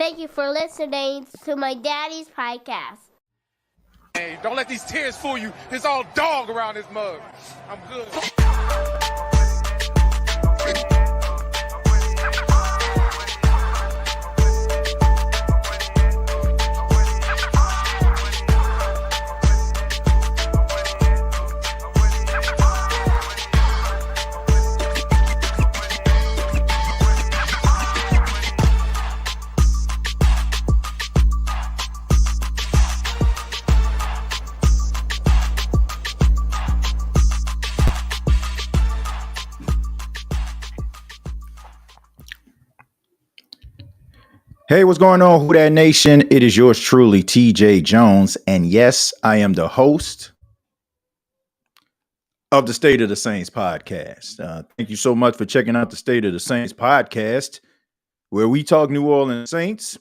Thank you for listening to my daddy's podcast. Hey, don't let these tears fool you. There's all dog around this mug. I'm good. Hey, what's going on, Who Dat Nation? It is yours truly, TJ Jones. And yes, I am the host of the State of the Saints podcast. Thank you so much for checking out the State of the Saints podcast, where we talk New Orleans Saints.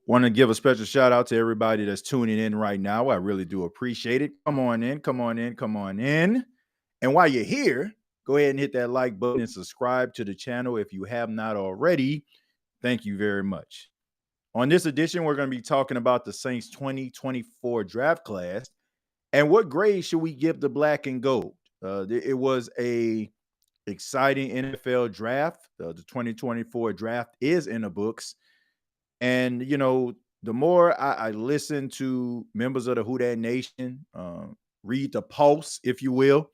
Want to give a special shout out to everybody that's tuning in right now. I really do appreciate it. Come on in, come on in, come on in. And while you're here, go ahead and hit that like button and subscribe to the channel if you have not already. Thank you very much. On this edition, we're going to be talking about the Saints 2024 draft class and what grade should we give the black and gold. It was a exciting NFL draft. The 2024 draft is in the books. And, you know, the more I listen to members of the Who Dat Nation, read the pulse, if you will,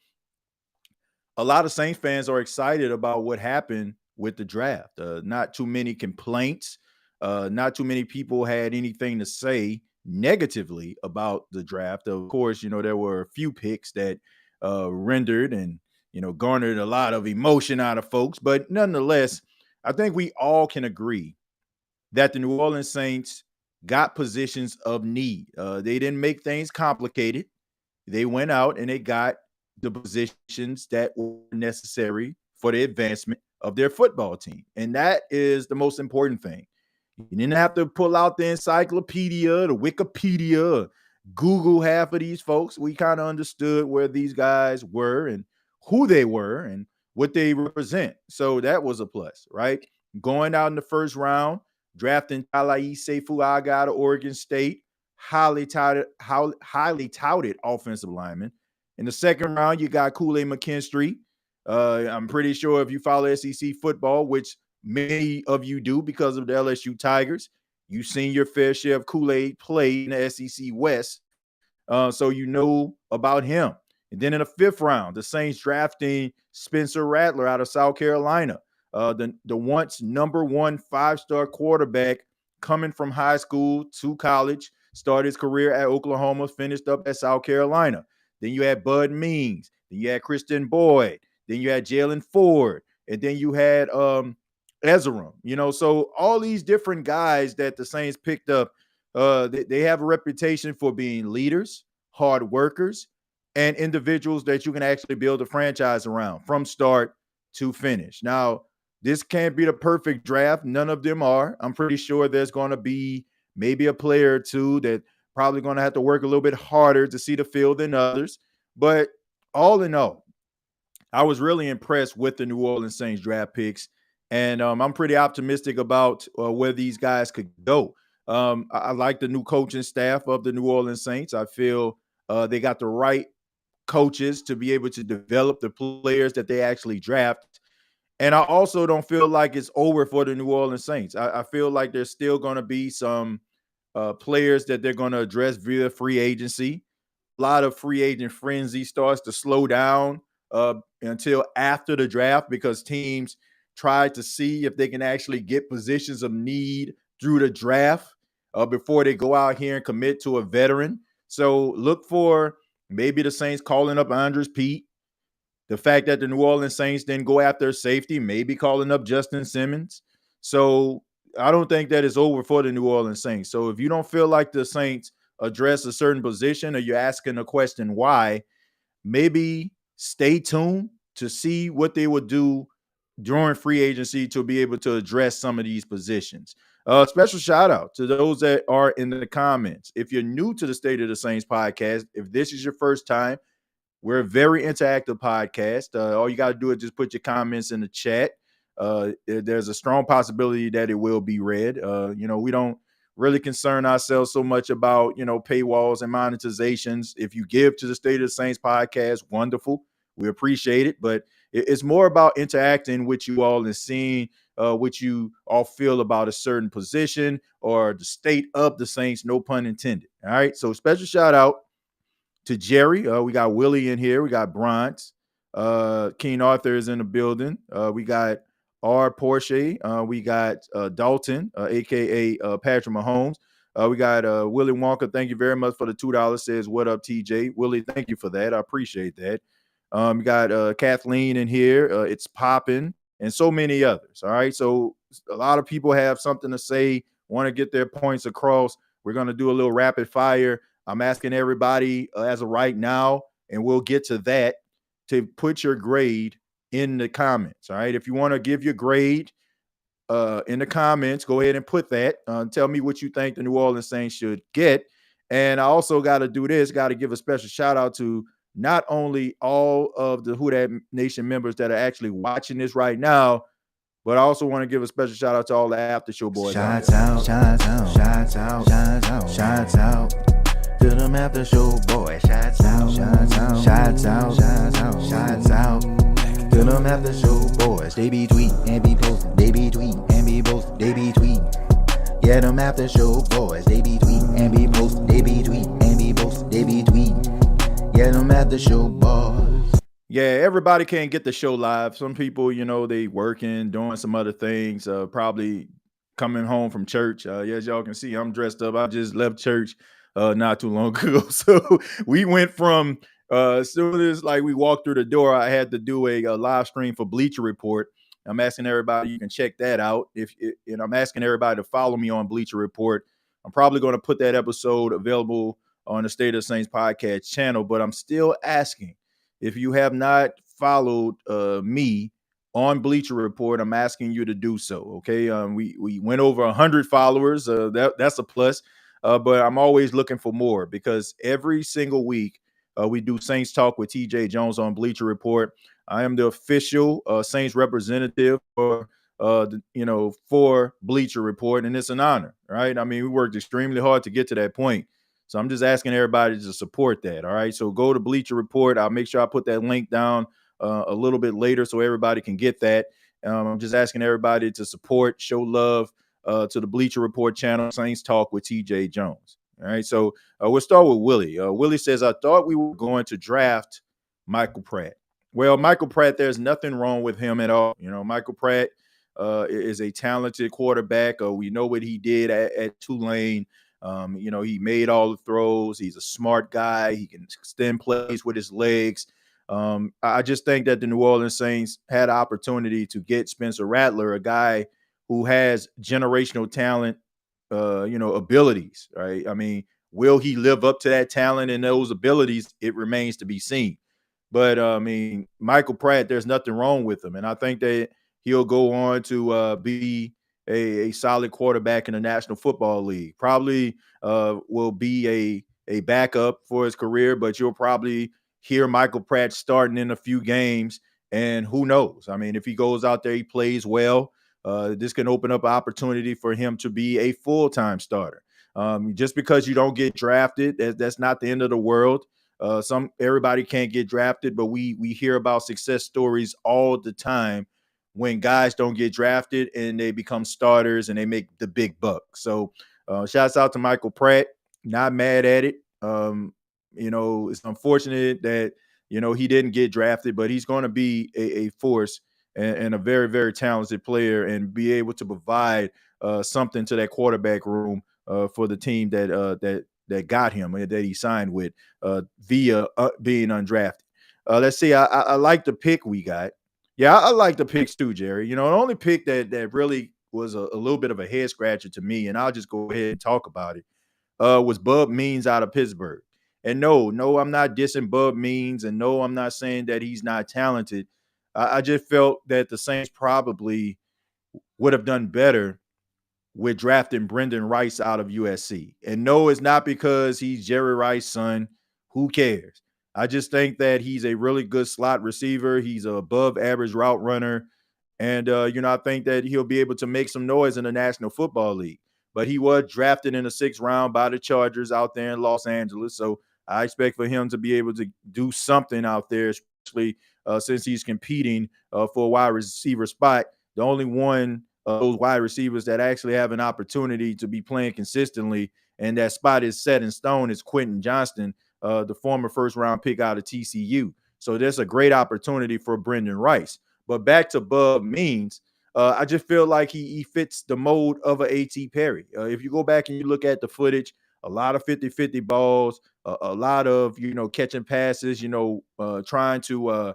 a lot of Saints fans are excited about what happened with the draft. Not too many complaints. Not too many people had anything to say negatively about the draft. Of course, you know, there were a few picks that rendered and, you know, garnered a lot of emotion out of folks. But nonetheless, I think we all can agree that the New Orleans Saints got positions of need. They didn't make things complicated. They went out and they got the positions that were necessary for the advancement of their football team. And that is the most important thing. You didn't have to pull out the encyclopedia, the Wikipedia, Google half of these folks. We kind of understood where these guys were and who they were and what they represent. So that was a plus, right? Going out in the first round, drafting Talai Seifu Aga out of Oregon State, highly touted offensive lineman. In the second round, you got Kool-Aid McKinstry. I'm pretty sure if you follow SEC football, which many of you do because of the LSU Tigers, you've seen your fair share of Kool-Aid play in the SEC West. So you know about him. And then in the fifth round, the Saints drafting Spencer Rattler out of South Carolina, the once number one five-star quarterback coming from high school to college, started his career at Oklahoma, finished up at South Carolina. Then you had Bud Means. Then you had Christian Boyd. Then you had Jalen Ford. And then you had Ezra. You know, so all these different guys that the Saints picked up, they have a reputation for being leaders, hard workers, and individuals that you can actually build a franchise around from start to finish. Now, this can't be the perfect draft. None of them are. I'm pretty sure there's going to be maybe a player or two that probably going to have to work a little bit harder to see the field than others. But all in all, I was really impressed with the New Orleans Saints draft picks. And I'm pretty optimistic about where these guys could go. I like the new coaching staff of the New Orleans Saints. I feel they got the right coaches to be able to develop the players that they actually draft. And I also don't feel like it's over for the New Orleans Saints. I feel like there's still going to be some players that they're going to address via free agency. A lot of free agent frenzy starts to slow down until after the draft because teams try to see if they can actually get positions of need through the draft before they go out here and commit to a veteran. So look for maybe the Saints calling up Andres Pete. The fact that the New Orleans Saints didn't go after safety, maybe calling up Justin Simmons. So I don't think that is over for the New Orleans Saints. So if you don't feel like the Saints address a certain position or you're asking a question why, maybe stay tuned to see what they would do during free agency to be able to address some of these positions. Special shout out to those that are in the comments. If you're new to the State of the Saints podcast, if this is your first time, we're a very interactive podcast. All you got to do is just put your comments in the chat. there's a strong possibility that it will be read. We don't really concern ourselves so much about, paywalls and monetizations. If you give to the State of the Saints podcast, wonderful. We appreciate it. But it's more about interacting with you all and seeing what you all feel about a certain position or the state of the Saints, no pun intended. All right. So special shout out to Jerry. We got Willie in here. We got Bronze. King Arthur is in the building. We got R. Porsche. We got Dalton, a.k.a. Patrick Mahomes. We got Willie Wonka. Thank you very much for the $2. Says, what up, TJ? Willie, thank you for that. I appreciate that. We got Kathleen in here. It's popping. And so many others. All right. So a lot of people have something to say, want to get their points across. We're going to do a little rapid fire. I'm asking everybody as of right now, and we'll get to that, to put your grade in the comments. All right. If you want to give your grade in the comments, go ahead and put that. Tell me what you think the New Orleans Saints should get. And I also got to do this, got to give a special shout out to not only all of the Who Dat Nation members that are actually watching this right now, but I also want to give a special shout out to all the after show boys. Shots out, shots out, shots out, shots out, shots out. To them after show boys. Shots out, shots out, shots out, shots out, shots out. To them after show boys. They be tweet and be posting. They be tweet and be posting. They be tweet. Yeah, them after show boys. They be tweet and be posting. They be tweet and be posting. They be tweet. Yeah, them after show boys. Yeah, everybody can't get the show live. Some people, they working, doing some other things, probably coming home from church. As y'all can see, I'm dressed up. I just left church not too long ago. So we went from as soon as we walked through the door, I had to do a live stream for Bleacher Report. I'm asking everybody, you can check that out. And I'm asking everybody to follow me on Bleacher Report. I'm probably going to put that episode available on the State of the Saints podcast channel, but I'm still asking, if you have not followed me on Bleacher Report, I'm asking you to do so. Okay. We went over 100 followers. That's a plus. But I'm always looking for more, because every single week we do Saints Talk with TJ Jones on Bleacher Report. I am the official Saints representative for Bleacher Report, and it's an honor, right? I mean, we worked extremely hard to get to that point. So I'm just asking everybody to support that. All right. So go to Bleacher Report. I'll make sure I put that link down a little bit later so everybody can get that. I'm just asking everybody to support, show love to the Bleacher Report channel, Saints Talk with TJ Jones. All right. So we'll start with Willie. Willie says, I thought we were going to draft Michael Pratt. Well, Michael Pratt, there's nothing wrong with him at all. Michael Pratt is a talented quarterback. We know what he did at Tulane. He made all the throws. He's a smart guy. He can extend plays with his legs. I just think that the New Orleans Saints had an opportunity to get Spencer Rattler, a guy who has generational talent, abilities, right? I mean, will he live up to that talent and those abilities? It remains to be seen. But, Michael Pratt, there's nothing wrong with him. And I think that he'll go on to be a solid quarterback in the National Football League. Probably will be a backup for his career, but you'll probably hear Michael Pratt starting in a few games, and who knows? I mean, if he goes out there, he plays well, this can open up an opportunity for him to be a full-time starter. Just because you don't get drafted, that's not the end of the world. Everybody can't get drafted, but we hear about success stories all the time when guys don't get drafted and they become starters and they make the big bucks. So shouts out to Michael Pratt. Not mad at it. It's unfortunate that, he didn't get drafted, but he's going to be a force and a very, very talented player, and be able to provide something to that quarterback room for the team that got him, that he signed with via being undrafted. Let's see. I like the pick we got. Yeah, I like the picks too, Jerry. The only pick that really was a little bit of a head scratcher to me, and I'll just go ahead and talk about it, was Bub Means out of Pittsburgh. And no, I'm not dissing Bub Means, and no, I'm not saying that he's not talented. I just felt that the Saints probably would have done better with drafting Brendan Rice out of USC. And no, it's not because he's Jerry Rice's son. Who cares? I just think that he's a really good slot receiver. He's an above average route runner. And, I think that he'll be able to make some noise in the National Football League. But he was drafted in the 6th round by the Chargers out there in Los Angeles. So I expect for him to be able to do something out there, especially since he's competing for a wide receiver spot. The only one of those wide receivers that actually have an opportunity to be playing consistently, and that spot is set in stone, is Quentin Johnston, the former 1st-round pick out of TCU. So there's a great opportunity for Brendan Rice. But back to Bub Means, I just feel like he fits the mold of an A.T. Perry. If you go back and you look at the footage, a lot of 50-50 balls, a lot of, catching passes, trying to,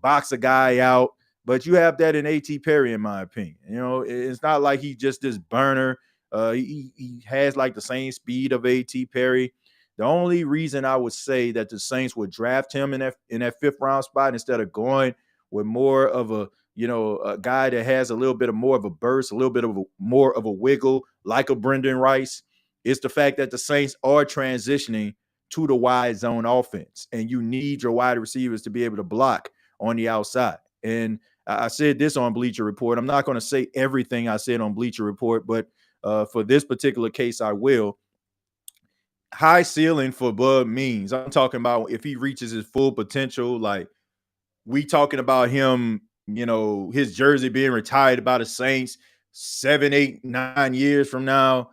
box a guy out. But you have that in A.T. Perry, in my opinion. It's not like he's just this burner. He has like the same speed of A.T. Perry. The only reason I would say that the Saints would draft him in that 5th round spot instead of going with more of a guy that has a little bit of more of a burst, a little bit of more of a wiggle, like a Brendan Rice, is the fact that the Saints are transitioning to the wide zone offense, and you need your wide receivers to be able to block on the outside. And I said this on Bleacher Report. I'm not going to say everything I said on Bleacher Report, but for this particular case, I will. High ceiling for Bud Means. I'm talking about if he reaches his full potential, like we talking about him, his jersey being retired by the Saints 7, 8, 9 years from now,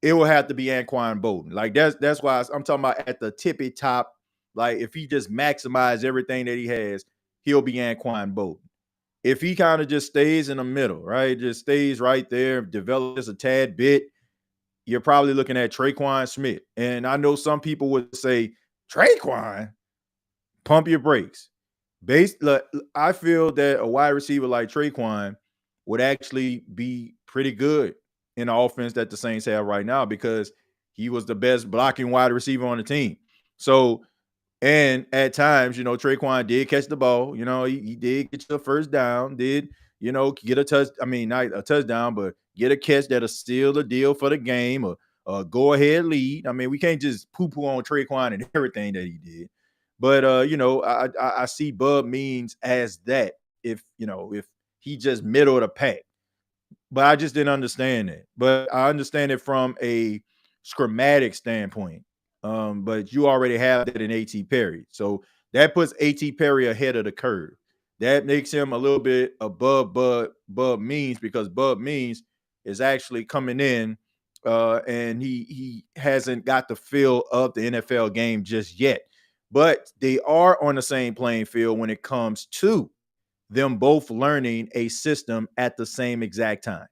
it will have to be Anquan Bolden. Like that's why I'm talking about at the tippy top. Like if he just maximizes everything that he has, he'll be Anquan Bolden. If he kind of just stays in the middle, right, just stays right there, develops a tad bit, you're probably looking at Traquan Smith. And I know some people would say, Traquan, pump your brakes. I feel that a wide receiver like Traquan would actually be pretty good in the offense that the Saints have right now because he was the best blocking wide receiver on the team. So, and at times, Traquan did catch the ball. He did get you a 1st down, did, get a not a touchdown, but get a catch that'll seal the deal for the game or go-ahead lead. I mean, we can't just poo-poo on Traquan and everything that he did. But, I see Bub Means as that if he just middle of the pack. But I just didn't understand it. But I understand it from a schematic standpoint. But you already have that in A.T. Perry. So that puts A.T. Perry ahead of the curve. That makes him a little bit above Bub Means because Bub Means is actually coming in and he hasn't got the feel of the NFL game just yet. But they are on the same playing field when it comes to them both learning a system at the same exact time.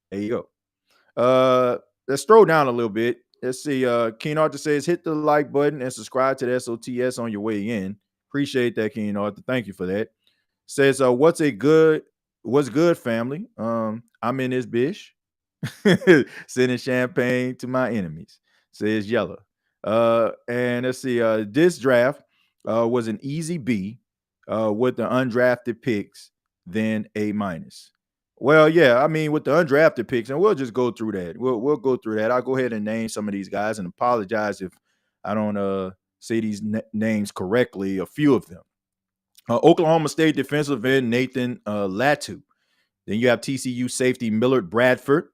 There you go. Let's scroll down a little bit. Let's see. Keen Arthur says, hit the like button and subscribe to the SOTS on your way in. Appreciate that, Keen Arthur. Thank you for that. Says, what's good, family? I'm in this bitch. Sending champagne to my enemies. Says Yellow. And let's see. This draft was an easy B with the undrafted picks, then A-. Well, yeah, I mean, with the undrafted picks, and we'll just go through that. We'll go through that. I'll go ahead and name some of these guys and apologize if I don't say these names correctly, a few of them. Oklahoma State defensive end Nathan Latu. Then you have TCU safety Millard Bradford.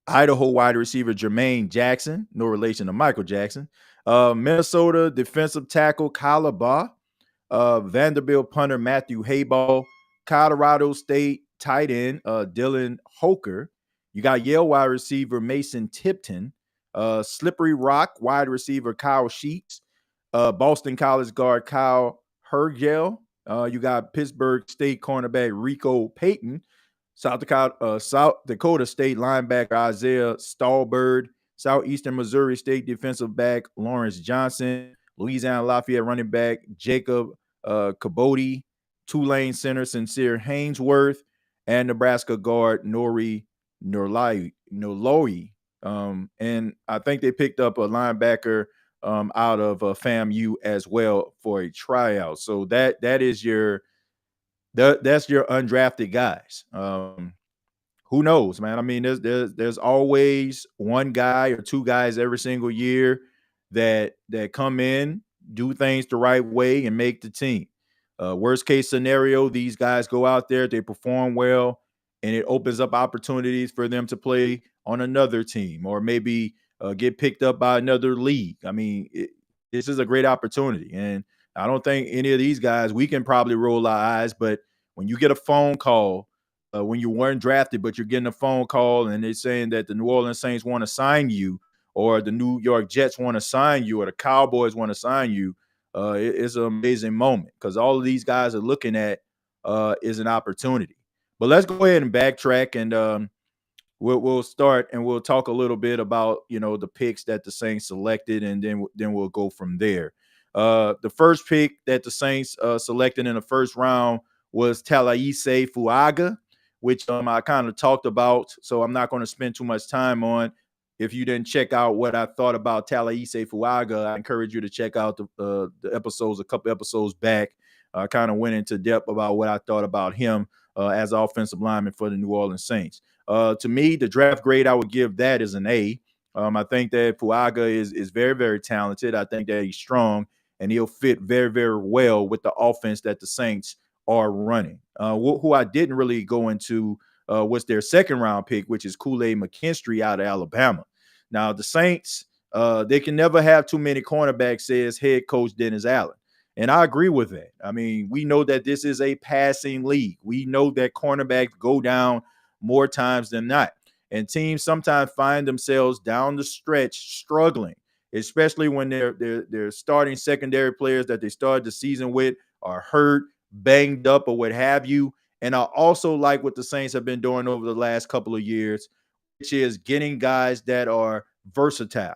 Idaho wide receiver Jermaine Jackson, no relation to Michael Jackson. Minnesota defensive tackle Kyle Baugh. Vanderbilt punter Matthew Hayball. Colorado State tight end Dylan Hoker. You got Yale wide receiver Mason Tipton. Slippery Rock wide receiver Kyle Sheets. Boston College guard Kyle Hergel. You got Pittsburgh State cornerback Rico Payton. South Dakota State linebacker Isaiah Stallbird. Southeastern Missouri State defensive back Lawrence Johnson. Louisiana Lafayette running back Jacob Caboti. Tulane center Sincere Hainsworth. And Nebraska guard Nori Noloi. And I think they picked up a linebacker out of FAMU as well for a tryout. So that is that's your undrafted guys. Who knows, man? I mean, there's always one guy or two guys every single year that come in, do things the right way, and make the team. Worst case scenario, these guys go out there, they perform well, and it opens up opportunities for them to play on another team or maybe get picked up by another league. I mean, this is a great opportunity. And I don't think any of these guys, we can probably roll our eyes, but when you get a phone call, when you weren't drafted, but you're getting a phone call and they're saying that the New Orleans Saints want to sign you, or the New York Jets want to sign you, or the Cowboys want to sign you, it's an amazing moment because all of these guys are looking at is an opportunity. But let's go ahead and backtrack, and we'll start and we'll talk a little bit about the picks that the Saints selected, and then we'll go from there. The first pick that the Saints selected in the first round was Talaise Fuaga, which I kind of talked about, so I'm not going to spend too much time on. If you didn't check out what I thought about Talaise Fuaga, I encourage you to check out the episodes, a couple episodes back. I kind of went into depth about what I thought about him as offensive lineman for the New Orleans Saints. To me, the draft grade I would give that is an A. I think that Fuaga is very, very talented. I think that he's strong, and he'll fit very, very well with the offense that the Saints are running. Who I didn't really go into was their second round pick, which is Kool-Aid McKinstry out of Alabama. Now, the Saints, they can never have too many cornerbacks, says head coach Dennis Allen. And I agree with that. I mean, we know that this is a passing league. We know that cornerbacks go down more times than not. And teams sometimes find themselves down the stretch struggling, especially when their starting secondary players that they started the season with are hurt, banged up, or what have you. And I also like what the Saints have been doing over the last couple of years, which is getting guys that are versatile.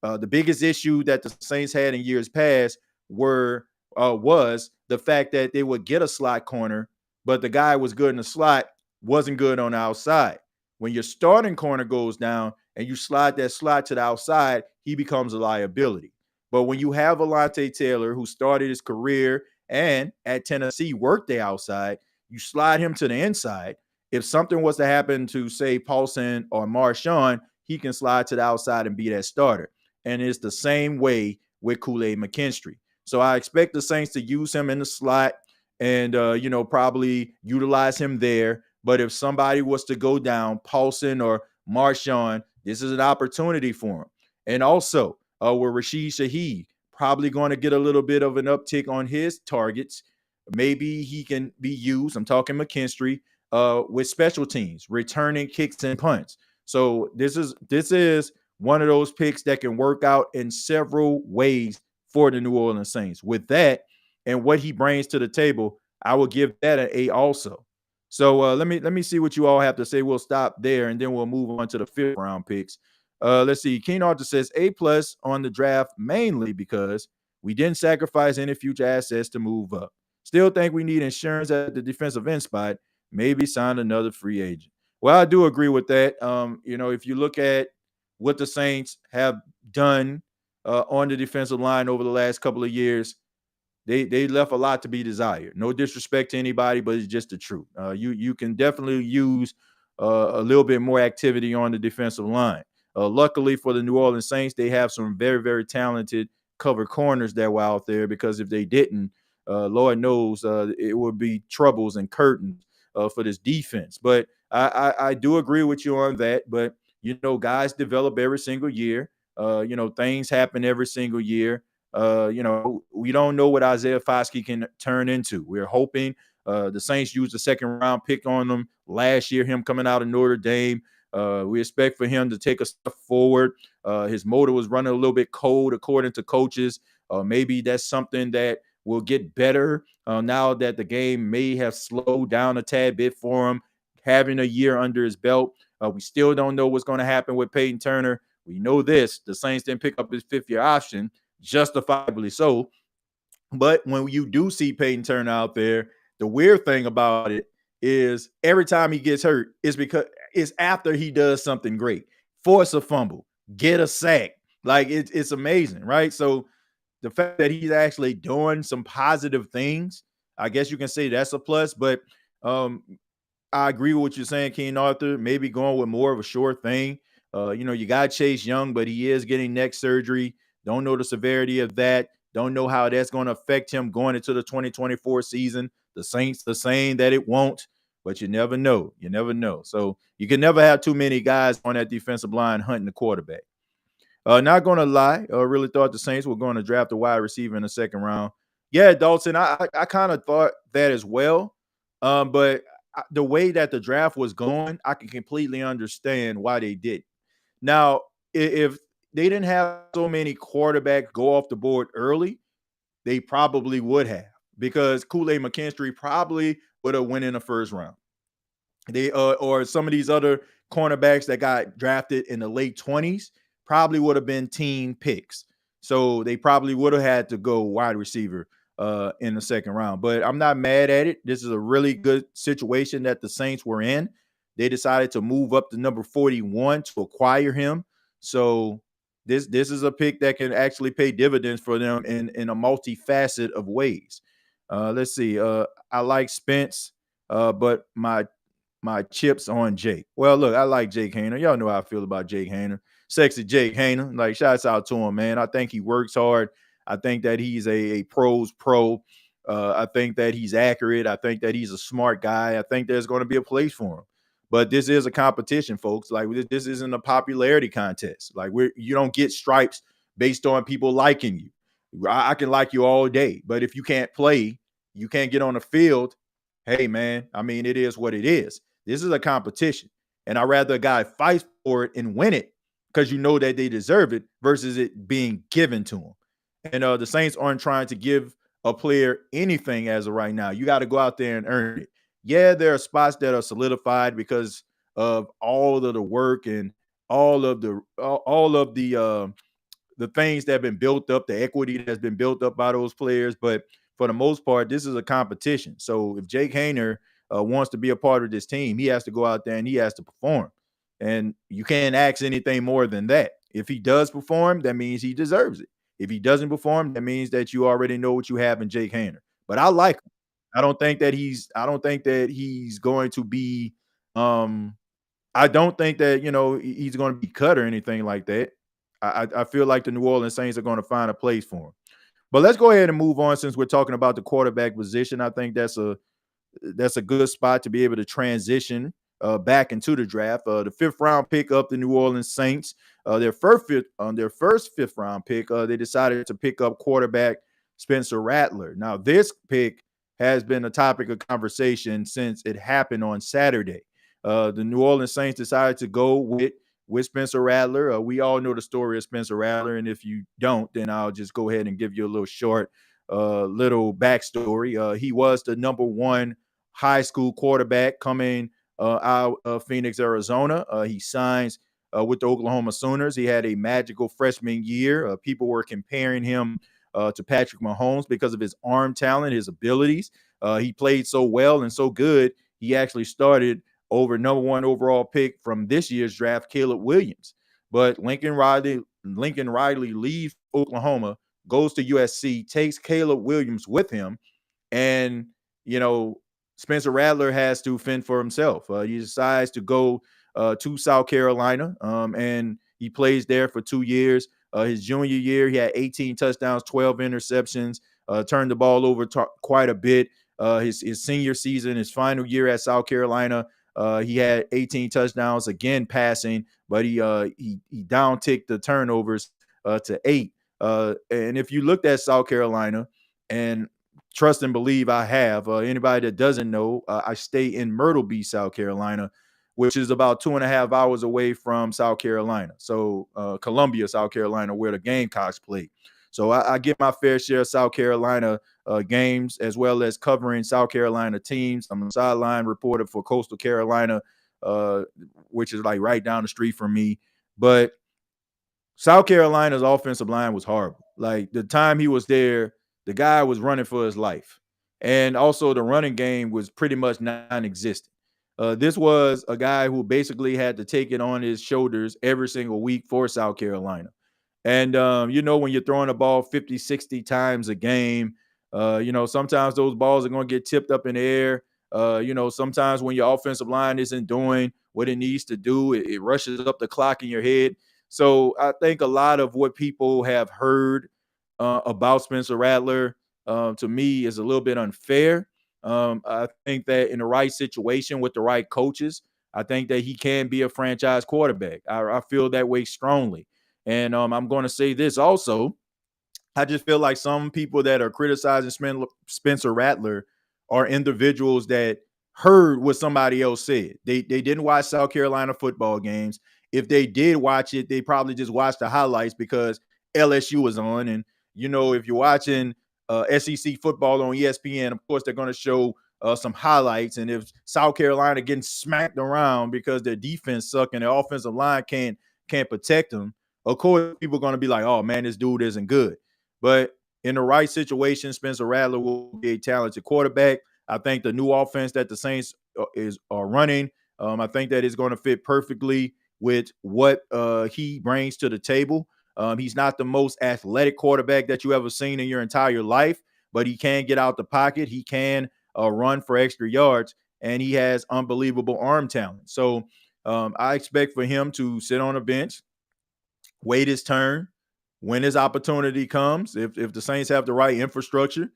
The biggest issue that the Saints had in years past was the fact that they would get a slot corner, but the guy was good in the slot, wasn't good on the outside. When your starting corner goes down and you slide that slot to the outside, he becomes a liability. But when you have Alontae Taylor, who started his career and at Tennessee worked the outside, you slide him to the inside. If something was to happen to, say, Paulson or Marshawn, he can slide to the outside and be that starter. And it's the same way with Kool-Aid McKinstry. So I expect the Saints to use him in the slot and, probably utilize him there. But if somebody was to go down, Paulson or Marshawn, this is an opportunity for him. And also, with Rashid Shaheed, probably going to get a little bit of an uptick on his targets. Maybe he can be used, I'm talking McKinstry, with special teams, returning kicks and punts. So this is one of those picks that can work out in several ways for the New Orleans Saints. With that and what he brings to the table, I will give that an A also. So let me see what you all have to say. We'll stop there, and then we'll move on to the fifth round picks. Let's see. Keen Arthur says A+ on the draft, mainly because we didn't sacrifice any future assets to move up. Still think we need insurance at the defensive end spot. Maybe sign another free agent. Well, I do agree with that. If you look at what the Saints have done on the defensive line over the last couple of years, they left a lot to be desired. No disrespect to anybody, but it's just the truth. You can definitely use a little bit more activity on the defensive line. Luckily for the New Orleans Saints, they have some very, very talented cover corners that were out there, because if they didn't, Lord knows it would be troubles and curtains for this defense. But I do agree with you on that. But, guys develop every single year. Things happen every single year. We don't know what Isaiah Foskey can turn into. We're hoping the Saints used a second round pick on him last year, him coming out of Notre Dame. We expect for him to take a step forward. His motor was running a little bit cold, according to coaches. Maybe that's something that will get better now that the game may have slowed down a tad bit for him, having a year under his belt. We still don't know what's going to happen with Peyton Turner. We know this. The Saints didn't pick up his fifth-year option, justifiably so. But when you do see Peyton Turner out there, the weird thing about it is every time he gets hurt, it's after he does something great. Force a fumble, get a sack. Like, it's amazing, right? So the fact that he's actually doing some positive things, I guess you can say that's a plus. But I agree with what you're saying, Keen Arthur. Maybe going with more of a sure thing. You got Chase Young, but he is getting neck surgery. Don't know the severity of that. Don't know how that's going to affect him going into the 2024 season. The Saints are saying that it won't, but you never know. You never know. So you can never have too many guys on that defensive line hunting the quarterback. Not going to lie, I really thought the Saints were going to draft a wide receiver in the second round. Yeah, Dalton, I kind of thought that as well. But the way that the draft was going, I can completely understand why they did. Now, if they didn't have so many quarterbacks go off the board early, they probably would have, because Kool-Aid McKinstry probably would have went in the first round. They or some of these other cornerbacks that got drafted in the late 20s probably would have been team picks. So they probably would have had to go wide receiver in the second round. But I'm not mad at it. This is a really good situation that the Saints were in. They decided to move up to number 41 to acquire him. So this is a pick that can actually pay dividends for them in a multifaceted of ways. Let's see. I like Spence, but my chips on Jake. Well, look, I like Jake Haener. Y'all know how I feel about Jake Haener. Sexy Jake Haener. Like, shouts out to him, man. I think he works hard. I think that he's a pro's pro. I think that he's accurate. I think that he's a smart guy. I think there's going to be a place for him. But this is a competition, folks. Like, this isn't a popularity contest. Like, you don't get stripes based on people liking you. I can like you all day, but if you can't play, you can't get on the field. Hey, man, I mean, it is what it is. This is a competition, and I'd rather a guy fight for it and win it because you know that they deserve it versus it being given to them. And the Saints aren't trying to give a player anything as of right now. You got to go out there and earn it. Yeah, there are spots that are solidified because of all of the work and all of the things that have been built up, the equity that's been built up by those players. But for the most part, this is a competition. So if Jake Haener wants to be a part of this team, he has to go out there and he has to perform. And you can't ask anything more than that. If he does perform, that means he deserves it. If he doesn't perform, that means that you already know what you have in Jake Haener. But I like him. I don't think that he's going to be I don't think that, he's going to be cut or anything like that. I feel like the New Orleans Saints are going to find a place for him. But let's go ahead and move on since we're talking about the quarterback position. I think that's a good spot to be able to transition back into the draft. The fifth round pick up the New Orleans Saints. Their first fifth round pick, they decided to pick up quarterback Spencer Rattler. Now, this pick has been a topic of conversation since it happened on Saturday. The New Orleans Saints decided to go with Spencer Rattler. We all know the story of Spencer Rattler, and if you don't, then I'll just go ahead and give you a little short little backstory. He was the number one high school quarterback coming out of Phoenix, Arizona. He signs with the Oklahoma Sooners. He had a magical freshman year. People were comparing him to Patrick Mahomes because of his arm talent, his abilities. He played so well and so good, he actually started over number one overall pick from this year's draft, Caleb Williams. But Lincoln Riley leaves Oklahoma, goes to USC, takes Caleb Williams with him, and, Spencer Rattler has to fend for himself. He decides to go to South Carolina, and he plays there for 2 years. His junior year, he had 18 touchdowns, 12 interceptions, turned the ball over quite a bit. His senior season, his final year at South Carolina, he had 18 touchdowns, again passing, but he downticked the turnovers to 8. And if you looked at South Carolina, and trust and believe I have, anybody that doesn't know, I stay in Myrtle Beach, South Carolina, which is about 2.5 hours away from South Carolina. So Columbia, South Carolina, where the Gamecocks play. So I get my fair share of South Carolina games, as well as covering South Carolina teams. I'm a sideline reporter for Coastal Carolina, which is like right down the street from me. But South Carolina's offensive line was horrible. Like, the time he was there, the guy was running for his life. And also the running game was pretty much non-existent. This was a guy who basically had to take it on his shoulders every single week for South Carolina. And, when you're throwing the ball 50, 60 times a game, sometimes those balls are going to get tipped up in the air. Sometimes when your offensive line isn't doing what it needs to do, it rushes up the clock in your head. So I think a lot of what people have heard about Spencer Rattler, to me, is a little bit unfair. I think that in the right situation with the right coaches, I think that he can be a franchise quarterback. I feel that way strongly. And I'm going to say this also. I just feel like some people that are criticizing Spencer Rattler are individuals that heard what somebody else said. They didn't watch South Carolina football games. If they did watch it, they probably just watched the highlights because LSU was on. And if you're watching SEC football on ESPN, of course they're going to show some highlights. And if South Carolina getting smacked around because their defense suck and their offensive line can't protect them, of course people are going to be like, "Oh man, this dude isn't good." But in the right situation, Spencer Rattler will be a talented quarterback. I think the new offense that the Saints are running, I think that is going to fit perfectly with what he brings to the table. He's not the most athletic quarterback that you ever seen in your entire life, but he can get out the pocket. He can run for extra yards, and he has unbelievable arm talent. So I expect for him to sit on a bench, wait his turn. When his opportunity comes, if the Saints have the right infrastructure,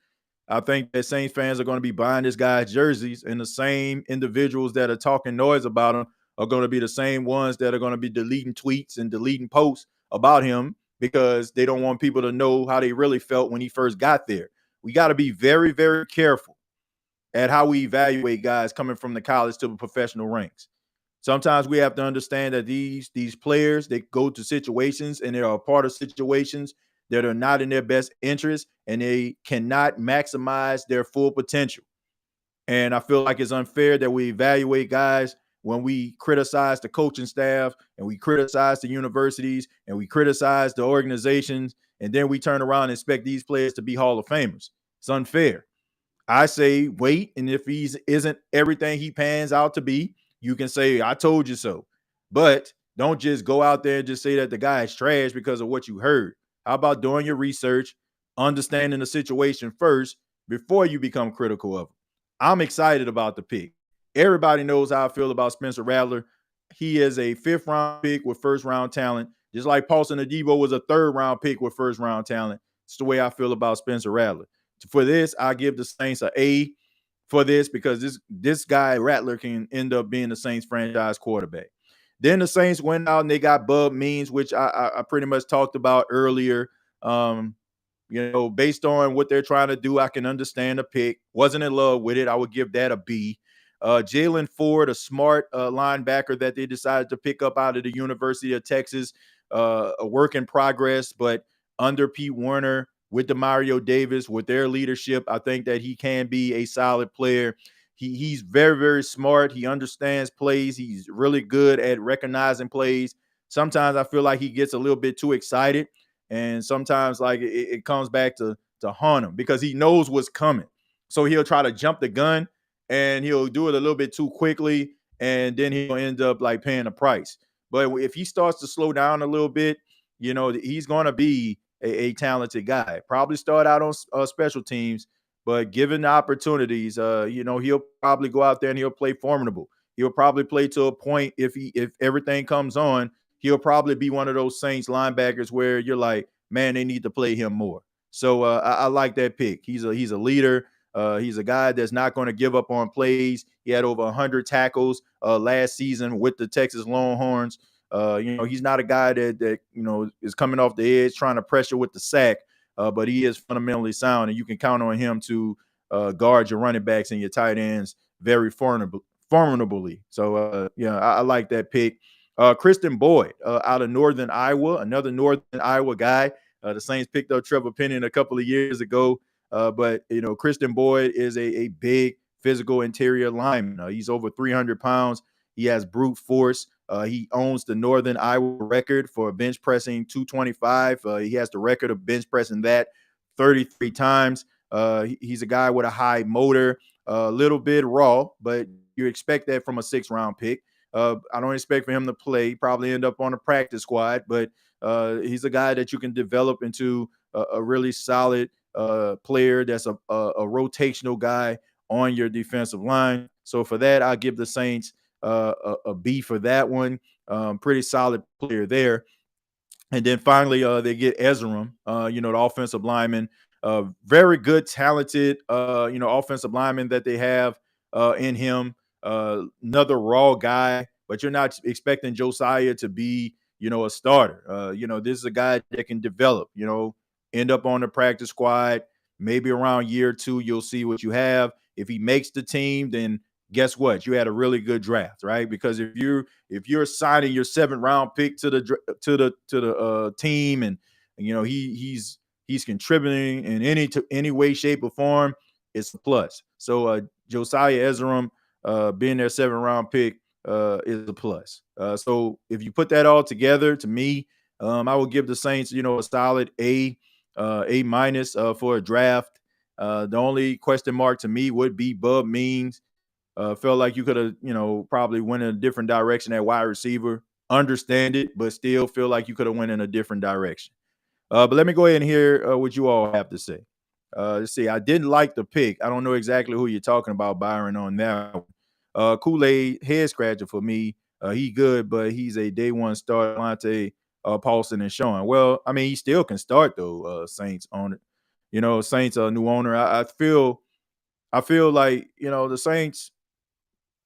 I think that Saints fans are going to be buying this guy's jerseys, and the same individuals that are talking noise about him are going to be the same ones that are going to be deleting tweets and deleting posts about him because they don't want people to know how they really felt when he first got there. We got to be very, very careful at how we evaluate guys coming from the college to the professional ranks. Sometimes we have to understand that these players, they go to situations and they are a part of situations that are not in their best interest, and they cannot maximize their full potential. And I feel like it's unfair that we evaluate guys when we criticize the coaching staff and we criticize the universities and we criticize the organizations, and then we turn around and expect these players to be Hall of Famers. It's unfair. I say wait, and if he isn't everything he pans out to be, you can say, "I told you so." But don't just go out there and just say that the guy is trash because of what you heard. How about doing your research, understanding the situation first before you become critical of him? I'm excited about the pick. Everybody knows how I feel about Spencer Rattler. He is a 5th-round pick with first-round talent, just like Paulson Adebo was a 3rd-round pick with first-round talent. It's the way I feel about Spencer Rattler. For this, I give the Saints an A for this because this guy Rattler can end up being the Saints franchise quarterback. Then the Saints went out and they got Bub Means, which I pretty much talked about earlier. Based on what they're trying to do, I can understand the pick. Wasn't in love with it. I would give that a B. Jalen Ford, a smart linebacker that they decided to pick up out of the University of Texas, a work in progress, but under Pete Werner, with Demario Davis, with their leadership, I think that he can be a solid player. He's very, very smart. He understands plays. He's really good at recognizing plays. Sometimes I feel like he gets a little bit too excited, and sometimes like it comes back to haunt him because he knows what's coming. So he'll try to jump the gun, and he'll do it a little bit too quickly, and then he'll end up like paying the price. But if he starts to slow down a little bit, he's going to be a talented guy. Probably start out on special teams, but given the opportunities, he'll probably go out there and he'll play formidable. He'll probably play to a point if everything comes on, he'll probably be one of those Saints linebackers where you're like, man, they need to play him more. So I like that pick. He's a leader. He's a guy that's not going to give up on plays. He had over 100 tackles last season with the Texas Longhorns. He's not a guy that is coming off the edge trying to pressure with the sack, but he is fundamentally sound, and you can count on him to guard your running backs and your tight ends very formidably. So, I like that pick. Kristen Boyd out of Northern Iowa, another Northern Iowa guy. The Saints picked up Trevor Penning a couple of years ago, but Kristen Boyd is a big physical interior lineman. He's over 300 pounds. He has brute force. He owns the Northern Iowa record for bench pressing 225. He has the record of bench pressing that 33 times. He's a guy with a high motor, a little bit raw, but you expect that from a 6th-round pick. I don't expect for him to play, probably end up on a practice squad, but he's a guy that you can develop into a really solid player that's a rotational guy on your defensive line. So for that, I'll give the Saints a B for that one. Pretty solid player there. And then finally, they get Ezram, the offensive lineman, very good, talented, offensive lineman that they have in him. Another raw guy, but you're not expecting Josiah to be, a starter. This is a guy that can develop, end up on the practice squad. Maybe around year 2, you'll see what you have. If he makes the team, then guess what? You had a really good draft, right? Because if you're signing your 7th round pick to the team, and he's contributing in any way, shape, or form, it's a plus. So Josiah Ezram being their 7th round pick is a plus. So if you put that all together, to me, I would give the Saints, a solid A minus for a draft. The only question mark to me would be Bub Means. Felt like you could have, probably went in a different direction at wide receiver. Understand it, but still feel like you could have went in a different direction. But let me go ahead and hear what you all have to say. Let's see. I didn't like the pick. I don't know exactly who you're talking about, Byron, on that one. Kool-Aid head scratcher for me. He good, but he's a day one start. Monte, Paulson, and Sean. Well, I mean, he still can start though. Saints on it. Saints a new owner. I feel like the Saints,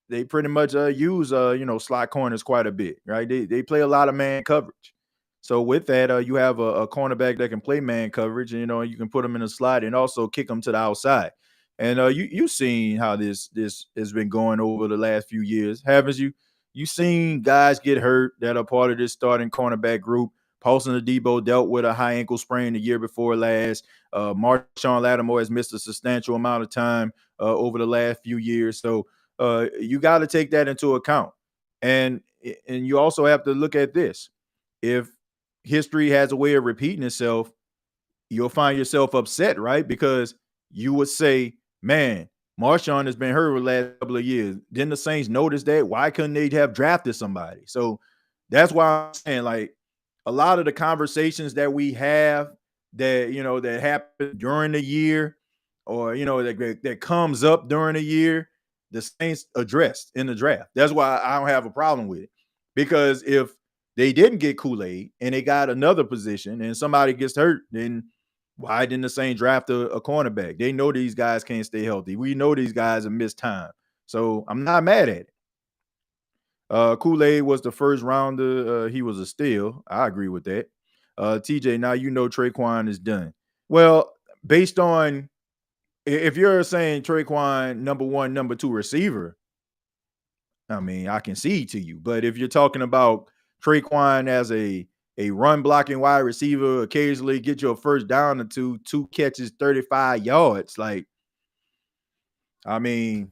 they pretty much use slot corners quite a bit, right? They play a lot of man coverage. So with that, you have a cornerback that can play man coverage, and you can put them in a slot and also kick them to the outside. And you've seen how this has been going over the last few years, haven't you? You've seen guys get hurt that are part of this starting cornerback group. Paulson Adebo dealt with a high ankle sprain the year before last. Marshawn Lattimore has missed a substantial amount of time over the last few years. So you got to take that into account. And you also have to look at this. If history has a way of repeating itself, you'll find yourself upset, right? Because you would say, man, Marshawn has been hurt over the last couple of years. Didn't the Saints notice that? Why couldn't they have drafted somebody? So that's why I'm saying, like, a lot of the conversations that we have that happen during the year, or that comes up during the year, the Saints addressed in the draft. That's why I don't have a problem with it. Because if they didn't get Kool-Aid and they got another position and somebody gets hurt, then why didn't the Saints draft a cornerback? They know these guys can't stay healthy. We know these guys have missed time. So I'm not mad at it. Kool-Aid was the first rounder. He was a steal. I agree with that. TJ, now Traquan is done. Well, based on, if you're saying Traquan number 1, number 2 receiver, I mean, I can see to you. But if you're talking about Traquan as a run blocking wide receiver, occasionally get your first down or two catches, 35 yards, like, I mean,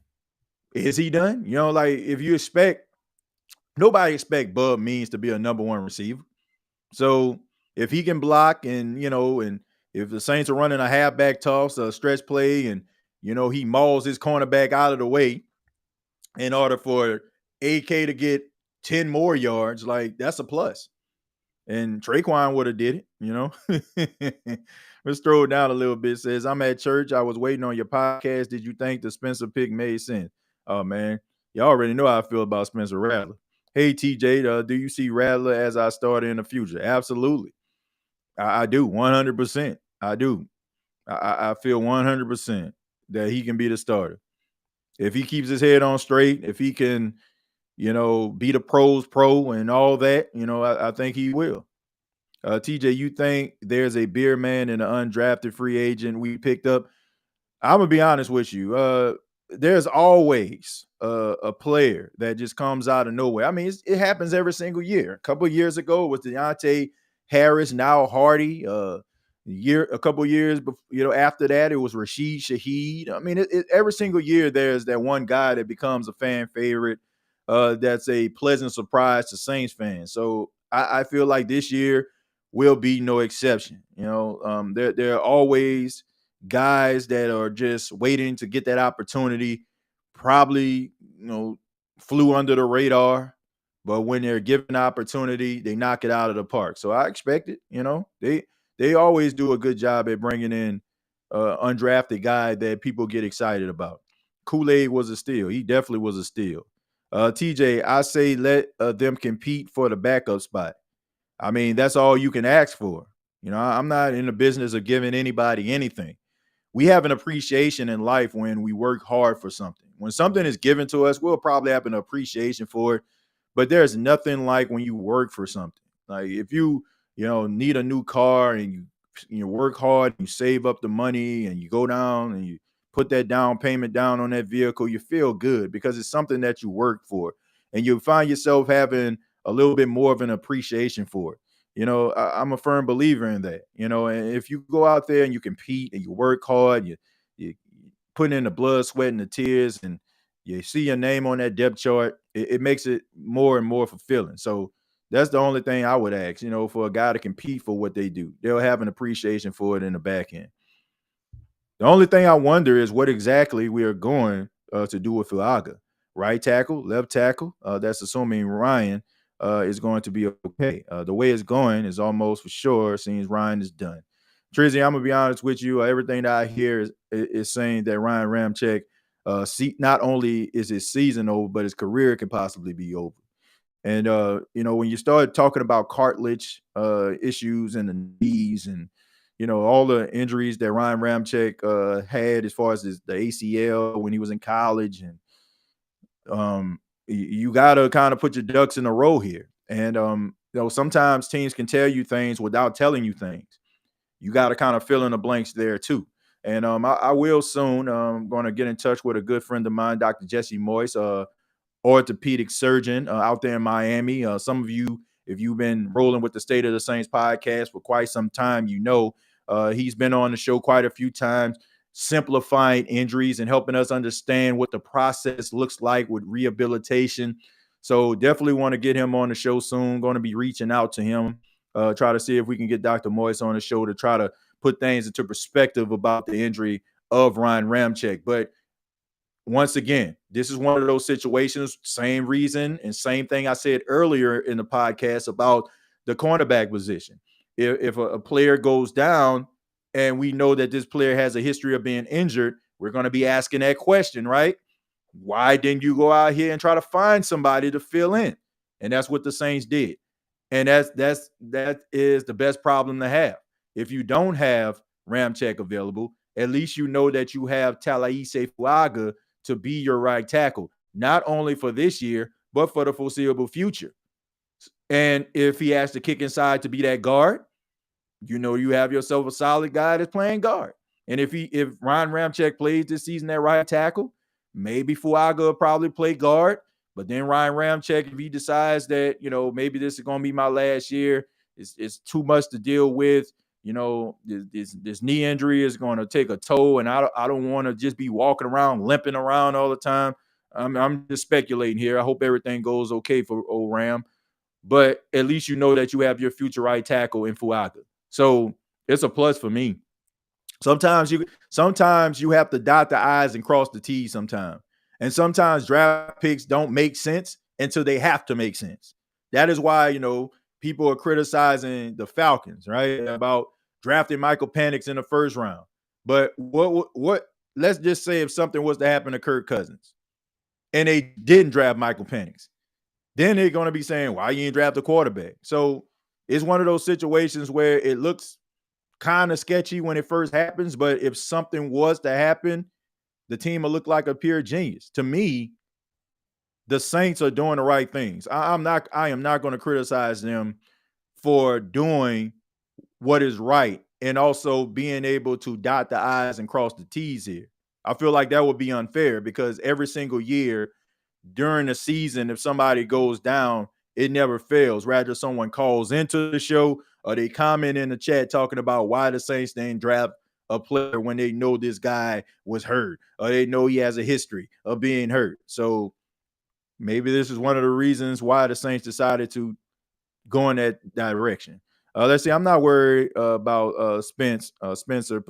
is he done? If you nobody expect Bub Means to be a number 1 receiver. So if he can block and if the Saints are running a halfback toss, a stretch play, and he mauls his cornerback out of the way in order for AK to get 10 more yards, like, that's a plus. And Traquan would have did it, Let's throw it down a little bit. Says, I'm at church. I was waiting on your podcast. Did you think the Spencer pick made sense? Oh, man. You already know how I feel about Spencer Rattler. Hey, TJ, do you see Rattler as our starter in the future? Absolutely. I do, 100%. I do. I feel 100% that he can be the starter. If he keeps his head on straight, if he can, be the pros pro and all that, I think he will. TJ, you think there's a beer man and an undrafted free agent we picked up? I'm going to be honest with you. There's always a player that just comes out of nowhere. I mean, it happens every single year. A couple of years ago it was Deontay Harris, now Hardy. A couple of years after that, it was Rashid Shaheed. I mean, every single year there's that one guy that becomes a fan favorite. That's a pleasant surprise to Saints fans. So I feel like this year will be no exception. There are always guys that are just waiting to get that opportunity, probably, flew under the radar, but when they're given opportunity, they knock it out of the park. So I expect it. They always do a good job at bringing in undrafted guy that people get excited about. Kool-Aid was a steal. He definitely was a steal. TJ, I say let them compete for the backup spot. I mean, that's all you can ask for. I'm not in the business of giving anybody anything. We have an appreciation in life when we work hard for something. When something is given to us, we'll probably have an appreciation for it. But there's nothing like when you work for something. Like if you need a new car and you work hard, you save up the money and you go down and you put that down payment down on that vehicle, you feel good because it's something that you work for. And you find yourself having a little bit more of an appreciation for it. I'm a firm believer in that. And if you go out there and you compete and you work hard, you put in the blood, sweat, and the tears, and you see your name on that depth chart, it makes it more and more fulfilling. So that's the only thing I would ask, for a guy to compete for what they do. They'll have an appreciation for it in the back end. The only thing I wonder is what exactly we are going to do with Fuaga. Right tackle, left tackle. That's assuming Ryan is going to be okay. The way it's going is almost for sure. Seems Ryan is done. Trizzy, I'm gonna be honest with you. Everything that I hear is saying that Ryan Ramczyk, not only is his season over, but his career can possibly be over. And when you start talking about cartilage issues in the knees and all the injuries that Ryan Ramczyk had as far as the ACL when he was in college, and you got to kind of put your ducks in a row here. And sometimes teams can tell you things without telling you things. You got to kind of fill in the blanks there too. And I will soon. I'm going to get in touch with a good friend of mine, Dr. Jesse Moyes, orthopedic surgeon out there in Miami. Some of you, if you've been rolling with the State of the Saints podcast for quite some time, he's been on the show quite a few times, simplifying injuries and helping us understand what the process looks like with rehabilitation. So definitely want to get him on the show soon. Going to be reaching out to him, try to see if we can get Dr. Moyes on the show to try to put things into perspective about the injury of Ryan Ramczyk. But once again, this is one of those situations, same reason and same thing I said earlier in the podcast about the cornerback position. If a player goes down and we know that this player has a history of being injured, we're going to be asking that question, right? Why didn't you go out here and try to find somebody to fill in? And that's what the Saints did. And that is the best problem to have. If you don't have Ramczyk available, at least you know that you have Talaise Fuaga to be your right tackle, not only for this year, but for the foreseeable future. And if he has to kick inside to be that guard, you have yourself a solid guy that's playing guard. And if Ryan Ramczyk plays this season at right tackle, maybe Fuaga will probably play guard. But then Ryan Ramczyk, if he decides that, maybe this is going to be my last year, it's too much to deal with. This knee injury is going to take a toll, and I don't want to just be walking around, limping around all the time. I'm just speculating here. I hope everything goes okay for old Ram. But at least you know that you have your future right tackle in Fuaga. So it's a plus for me. Sometimes you have to dot the I's and cross the T's sometimes. And sometimes draft picks don't make sense until they have to make sense. That is why, people are criticizing the Falcons, right? About drafting Michael Penix in the first round. But what let's just say if something was to happen to Kirk Cousins and they didn't draft Michael Penix, then they're going to be saying, why you didn't draft a quarterback? So it's one of those situations where it looks kind of sketchy when it first happens, but if something was to happen, the team will look like a pure genius. To me, the Saints are doing the right things. I am not going to criticize them for doing what is right and also being able to dot the I's and cross the T's here. I feel like that would be unfair because every single year during the season, if somebody goes down, it never fails. Rather, someone calls into the show or they comment in the chat talking about why the Saints didn't draft a player when they know this guy was hurt or they know he has a history of being hurt. So maybe this is one of the reasons why the Saints decided to go in that direction. Let's see. I'm not worried about Spencer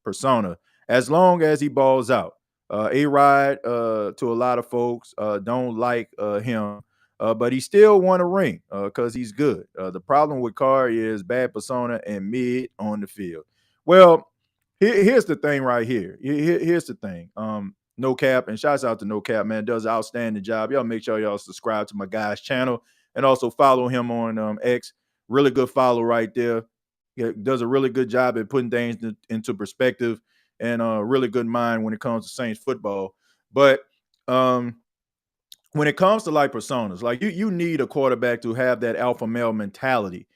persona as long as he balls out. A-Rod, to a lot of folks, don't like him, but he still won a ring because he's good. The problem with Carr is bad persona and mid on the field. Well, here's the thing right here. Here's the thing. No Cap, and shouts out to No Cap, man, does an outstanding job. Y'all make sure y'all subscribe to my guy's channel and also follow him on X. Really good follow right there. Does a really good job at putting things into perspective, and a really good mind when it comes to Saints football. But when it comes to like personas, like you need a quarterback to have that alpha male mentality,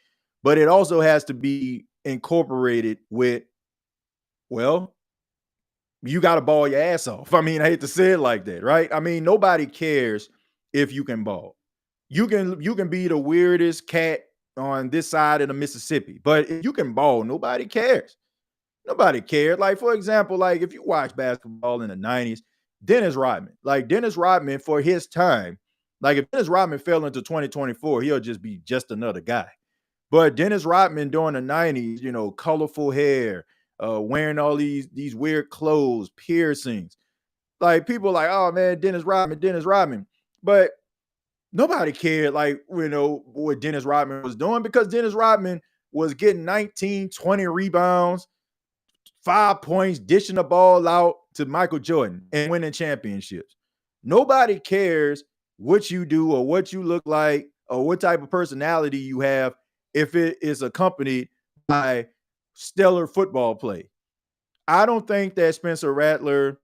but it also has to be incorporated with, well, you got to ball your ass off. I mean, I hate to say it like that, right? I mean, nobody cares if you can ball. You can be the weirdest cat on this side of the Mississippi, but if you can ball, nobody cares. Nobody cared. Like, for example, like if you watch basketball in the 90s, Dennis Rodman for his time, like if Dennis Rodman fell into 2024, he'll just be just another guy. But Dennis Rodman during the 90s, colorful hair, wearing all these weird clothes, piercings. Like people like, oh man, Dennis Rodman. But nobody cared, like, what Dennis Rodman was doing, because Dennis Rodman was getting 19, 20 rebounds, 5 points, dishing the ball out to Michael Jordan and winning championships. Nobody cares what you do or what you look like or what type of personality you have if it is accompanied by stellar football play. I don't think that Spencer Rattler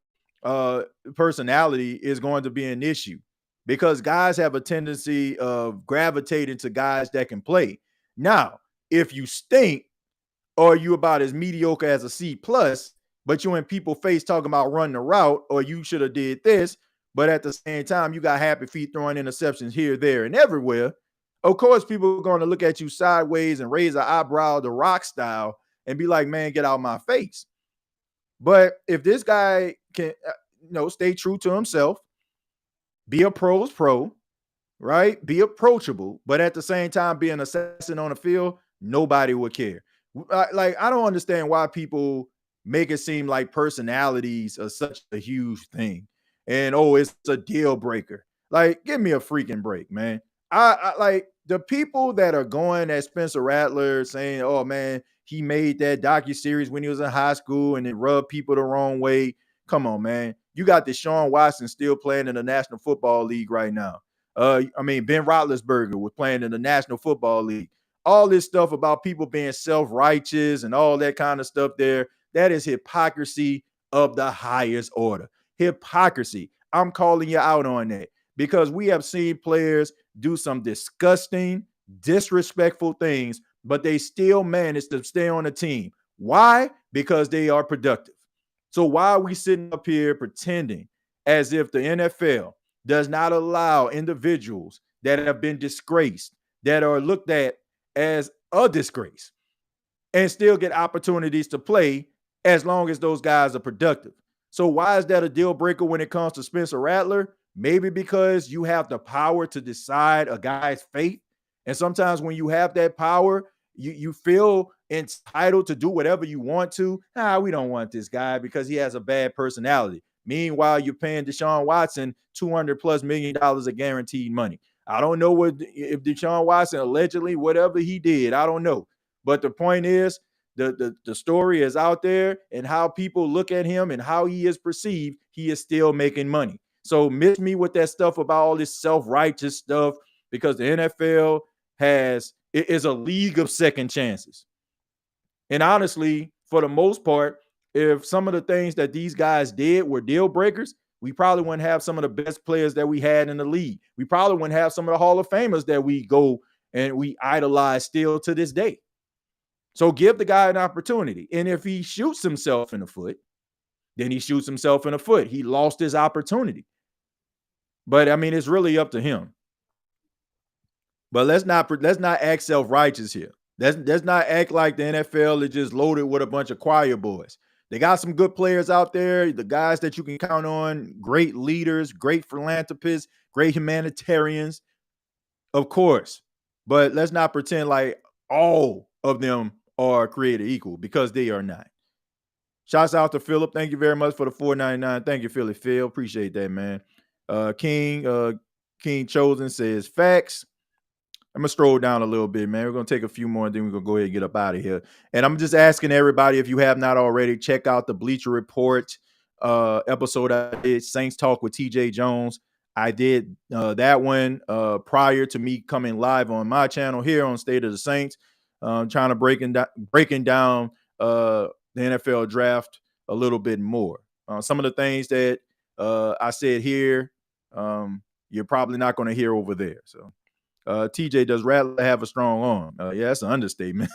personality is going to be an issue, because guys have a tendency of gravitating to guys that can play. Now, if you stink, or you about as mediocre as a C plus, but you in people's face talking about running the route, or you should have did this, but at the same time, you got happy feet throwing interceptions here, there, and everywhere. Of course, people are going to look at you sideways and raise an eyebrow, the Rock style, and be like, man, get out of my face. But if this guy can, stay true to himself, be a pro's pro, right? Be approachable, but at the same time, be an assassin on the field, nobody would care. Like, I don't understand why people make it seem like personalities are such a huge thing, and it's a deal breaker. Like, give me a freaking break, man. I like the people that are going at Spencer Rattler saying, oh man, he made that docuseries when he was in high school and it rubbed people the wrong way. Come on, man. You got Deshaun Watson still playing in the National Football League right now. Ben Roethlisberger was playing in the National Football League. All this stuff about people being self-righteous and all that kind of stuff there, that is hypocrisy of the highest order. Hypocrisy. I'm calling you out on that, because we have seen players do some disgusting, disrespectful things, but they still manage to stay on the team. Why? Because they are productive. So why are we sitting up here pretending as if the NFL does not allow individuals that have been disgraced, that are looked at as a disgrace, and still get opportunities to play as long as those guys are productive? So why is that a deal breaker when it comes to Spencer Rattler? Maybe because you have the power to decide a guy's fate. And sometimes when you have that power, you feel entitled to do whatever you want to. We don't want this guy because he has a bad personality. Meanwhile, you're paying Deshaun Watson $200+ million of guaranteed money. I don't know if Deshaun Watson allegedly, whatever he did, I don't know. But the point is, the story is out there, and how people look at him and how he is perceived, he is still making money. So miss me with that stuff about all this self-righteous stuff, because the NFL is a league of second chances. And honestly, for the most part, if some of the things that these guys did were deal breakers, we probably wouldn't have some of the best players that we had in the league. We probably wouldn't have some of the Hall of Famers that we go and we idolize still to this day. So give the guy an opportunity. And if he shoots himself in the foot, then he shoots himself in the foot. He lost his opportunity. But I mean, it's really up to him. But let's not act self-righteous here. Let's not act like the NFL is just loaded with a bunch of choir boys. They got some good players out there, the guys that you can count on, great leaders, great philanthropists, great humanitarians, of course. But let's not pretend like all of them are created equal, because they are not. Shouts out to Philip. Thank you very much for the $4.99. Thank you, Philly Phil. Appreciate that, man. King Chosen says facts. I'm going to stroll down a little bit, man. We're going to take a few more, and then we're going to go ahead and get up out of here. And I'm just asking everybody, if you have not already, check out the Bleacher Report episode I did, Saints Talk with TJ Jones. I did that one prior to me coming live on my channel here on State of the Saints, trying to breaking down the NFL draft a little bit more. Some of the things that I said here, you're probably not going to hear over there. So, TJ, does Rattler have a strong arm? Yeah, that's an understatement.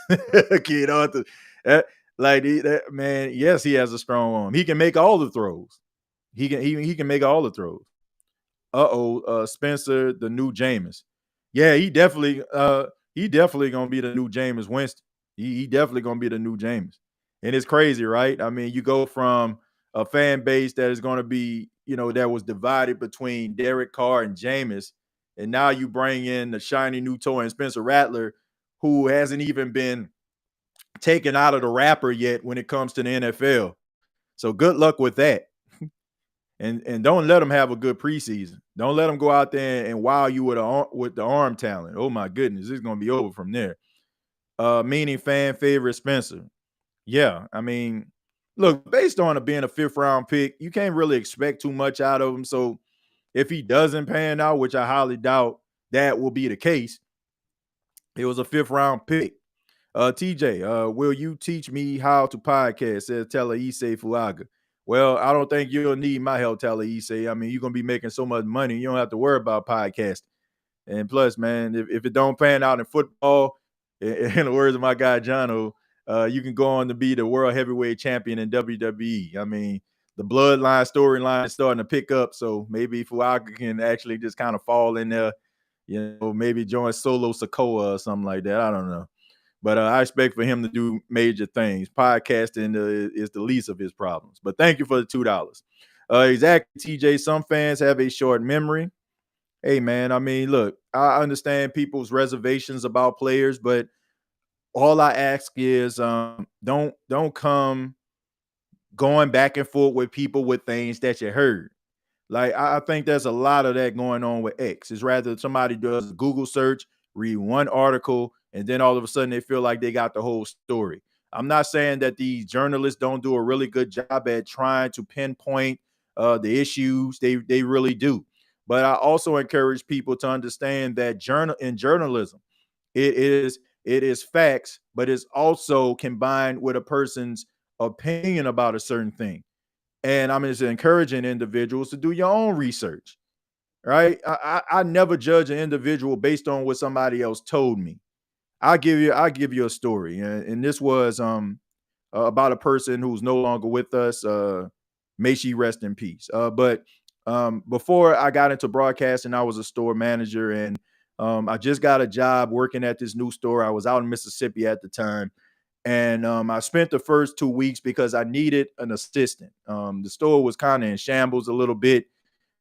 Kid Arthur, man. Yes, he has a strong arm. He can make all the throws. He can make all the throws. Spencer, the new Jameis. Yeah, he definitely gonna be the new Jameis Winston. He definitely gonna be the new Jameis. And it's crazy, right? I mean, you go from a fan base that is gonna be, that was divided between Derek Carr and Jameis, and now you bring in the shiny new toy and Spencer Rattler, who hasn't even been taken out of the wrapper yet when it comes to the NFL. So good luck with that. And don't let them have a good preseason. Don't let them go out there and wow you with the arm talent. Oh my goodness, it's gonna be over from there. Meaning fan favorite Spencer. Yeah, I mean, look, based on it being a 5th round pick, you can't really expect too much out of him. So if he doesn't pan out, which I highly doubt that will be the case, it was a 5th round pick. TJ, will you teach me how to podcast? Says Tella Issei Fuaga. Well, I don't think you'll need my help, Tella Issei. I mean, you're going to be making so much money. You don't have to worry about podcasting. And plus, man, if it don't pan out in football, in the words of my guy, Jono, you can go on to be the world heavyweight champion in WWE. I mean, the bloodline storyline is starting to pick up. So maybe Fuaga can actually just kind of fall in there, maybe join Solo Sokoa or something like that. I don't know. But I expect for him to do major things. Podcasting is the least of his problems. But thank you for the $2. Exactly, TJ. Some fans have a short memory. Hey, man, I mean, look, I understand people's reservations about players, but all I ask is don't come going back and forth with people with things that you heard. Like, I think there's a lot of that going on with X. It's rather somebody does a Google search, read one article, and then all of a sudden they feel like they got the whole story. I'm not saying that these journalists don't do a really good job at trying to pinpoint the issues. They really do. But I also encourage people to understand that in journalism, it is facts, but it's also combined with a person's opinion about a certain thing. And I'm just encouraging individuals to do your own research, right? I never judge an individual based on what somebody else told me. I'll give you a story. And this was about a person who's no longer with us. May she rest in peace. But before I got into broadcasting, I was a store manager, and I just got a job working at this new store. I was out in Mississippi at the time. And I spent the first 2 weeks because I needed an assistant. The store was kind of in shambles a little bit.